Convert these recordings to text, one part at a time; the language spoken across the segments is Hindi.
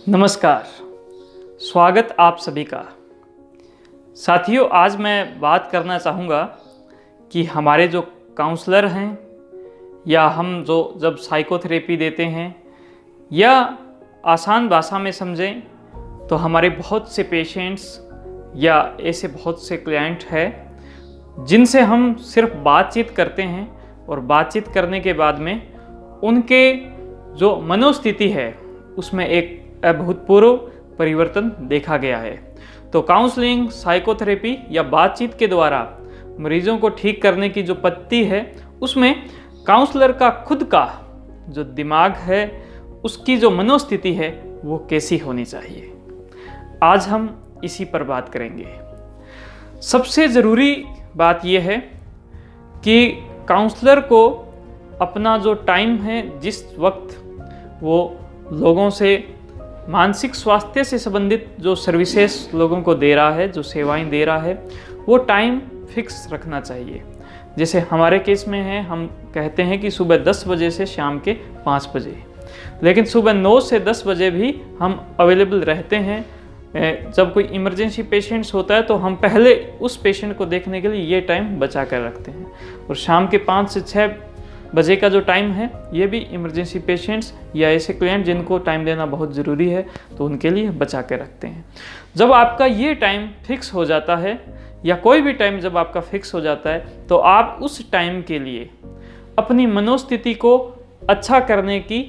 नमस्कार, स्वागत आप सभी का। साथियों, आज मैं बात करना चाहूँगा कि हमारे जो काउंसलर हैं या हम जो जब साइकोथेरेपी देते हैं, या आसान भाषा में समझें तो हमारे बहुत से पेशेंट्स या ऐसे बहुत से क्लाइंट हैं जिनसे हम सिर्फ बातचीत करते हैं और बातचीत करने के बाद में उनके जो मनोस्थिति है उसमें एक अभूतपूर्व परिवर्तन देखा गया है। तो काउंसलिंग, साइकोथेरेपी या बातचीत के द्वारा मरीजों को ठीक करने की जो पद्धति है उसमें काउंसलर का खुद का जो दिमाग है, उसकी जो मनोस्थिति है वो कैसी होनी चाहिए, आज हम इसी पर बात करेंगे। सबसे ज़रूरी बात यह है कि काउंसलर को अपना जो टाइम है, जिस वक्त वो लोगों से मानसिक स्वास्थ्य से संबंधित जो सर्विसेज लोगों को दे रहा है, जो सेवाएं दे रहा है, वो टाइम फिक्स रखना चाहिए। जैसे हमारे केस में है, हम कहते हैं कि सुबह 10 बजे से शाम के 5 बजे, लेकिन सुबह 9 से 10 बजे भी हम अवेलेबल रहते हैं। जब कोई इमरजेंसी पेशेंट्स होता है तो हम पहले उस पेशेंट को देखने के लिए ये टाइम बचा कर रखते हैं, और शाम के 5 से 6 बजे का जो टाइम है ये भी इमरजेंसी पेशेंट्स या ऐसे क्लाइंट जिनको टाइम देना बहुत ज़रूरी है तो उनके लिए बचा के रखते हैं। जब आपका ये टाइम फिक्स हो जाता है, या कोई भी टाइम जब आपका फिक्स हो जाता है, तो आप उस टाइम के लिए अपनी मनोस्थिति को अच्छा करने की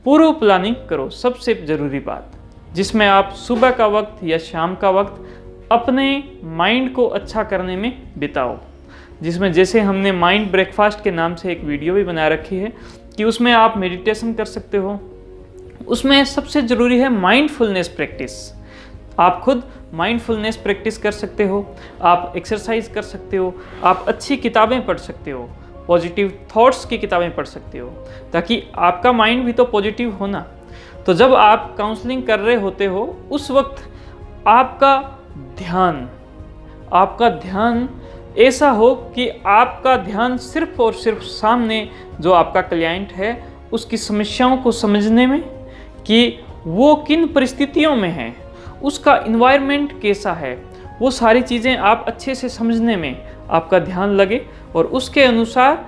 पूर्व प्लानिंग करो। सबसे ज़रूरी बात, जिसमें आप सुबह का वक्त या शाम का वक्त अपने माइंड को अच्छा करने में बिताओ, जिसमें जैसे हमने माइंड ब्रेकफास्ट के नाम से एक वीडियो भी बना रखी है कि उसमें आप मेडिटेशन कर सकते हो। उसमें सबसे ज़रूरी है माइंडफुलनेस प्रैक्टिस। आप खुद माइंडफुलनेस प्रैक्टिस कर सकते हो, आप एक्सरसाइज कर सकते हो, आप अच्छी किताबें पढ़ सकते हो, पॉजिटिव थॉट्स की किताबें पढ़ सकते हो, ताकि आपका माइंड भी तो पॉजिटिव हो ना। तो जब आप काउंसलिंग कर रहे होते हो उस वक्त आपका ध्यान ऐसा हो कि आपका ध्यान सिर्फ और सिर्फ सामने जो आपका क्लाइंट है उसकी समस्याओं को समझने में, कि वो किन परिस्थितियों में है, उसका इन्वायरमेंट कैसा है, वो सारी चीज़ें आप अच्छे से समझने में आपका ध्यान लगे, और उसके अनुसार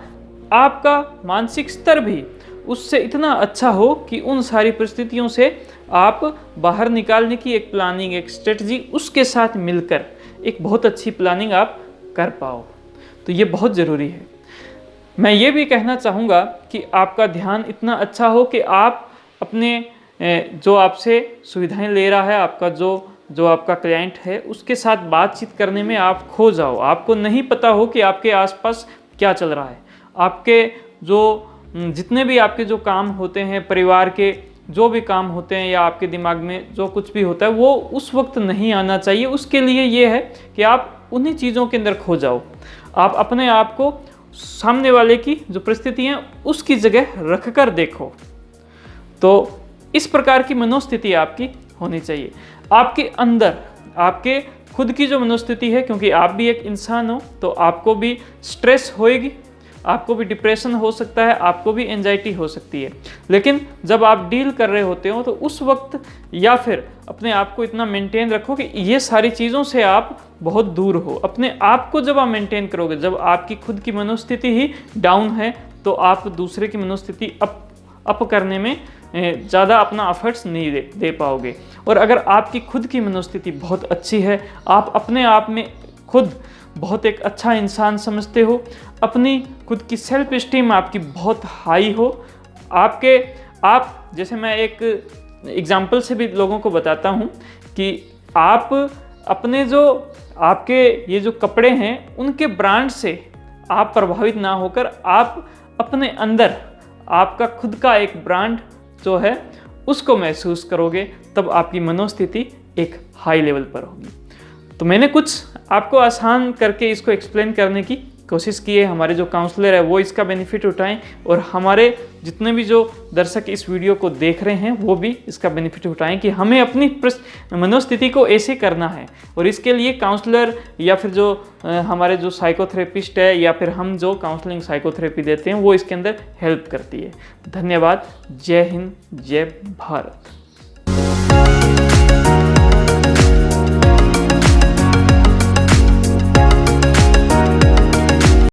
आपका मानसिक स्तर भी उससे इतना अच्छा हो कि उन सारी परिस्थितियों से आप बाहर निकालने की एक प्लानिंग, एक स्ट्रेटजी उसके साथ मिलकर एक बहुत अच्छी प्लानिंग आप कर पाओ। तो ये बहुत ज़रूरी है। मैं ये भी कहना चाहूँगा कि आपका ध्यान इतना अच्छा हो कि आप अपने जो आपसे सुविधाएं ले रहा है, आपका जो आपका क्लाइंट है, उसके साथ बातचीत करने में आप खो जाओ। आपको नहीं पता हो कि आपके आसपास क्या चल रहा है। आपके जितने भी आपके जो काम होते हैं, परिवार के जो भी काम होते हैं, या आपके दिमाग में जो कुछ भी होता है, वो उस वक्त नहीं आना चाहिए। उसके लिए ये है कि आप उन्हीं चीज़ों के अंदर खो जाओ। आप अपने आप को सामने वाले की जो परिस्थिति है उसकी जगह रख कर देखो। तो इस प्रकार की मनोस्थिति आपकी होनी चाहिए। आपके अंदर आपके खुद की जो मनोस्थिति है, क्योंकि आप भी एक इंसान हो, तो आपको भी स्ट्रेस होएगी, आपको भी डिप्रेशन हो सकता है, आपको भी एंजाइटी हो सकती है। लेकिन जब आप डील कर रहे होते हो तो उस वक्त या फिर अपने आप को इतना मेंटेन रखो कि ये सारी चीज़ों से आप बहुत दूर हो। अपने आप को जब आप मेंटेन करोगे, जब आपकी खुद की मनोस्थिति ही डाउन है, तो आप दूसरे की मनोस्थिति अप करने में ज़्यादा अपना एफर्ट्स नहीं दे पाओगे। और अगर आपकी खुद की मनोस्थिति बहुत अच्छी है, आप अपने आप में खुद बहुत एक अच्छा इंसान समझते हो, अपनी खुद की सेल्फ एस्टीम आपकी बहुत हाई हो, आप जैसे मैं एक एग्जांपल से भी लोगों को बताता हूँ कि आप अपने आपके ये जो कपड़े हैं उनके ब्रांड से आप प्रभावित ना होकर आप अपने अंदर आपका खुद का एक ब्रांड जो है उसको महसूस करोगे, तब आपकी मनोस्थिति एक हाई लेवल पर होगी। तो मैंने कुछ आपको आसान करके इसको एक्सप्लेन करने की कोशिश की है। हमारे जो काउंसलर है वो इसका बेनिफिट उठाएं, और हमारे जितने भी जो दर्शक इस वीडियो को देख रहे हैं वो भी इसका बेनिफिट उठाएं कि हमें अपनी मनोस्थिति को ऐसे करना है। और इसके लिए काउंसलर या फिर जो हमारे जो साइकोथेरेपिस्ट है, या फिर हम जो काउंसलिंग साइकोथेरेपी देते हैं, वो इसके अंदर हेल्प करती है। धन्यवाद। जय हिंद, जय भारत।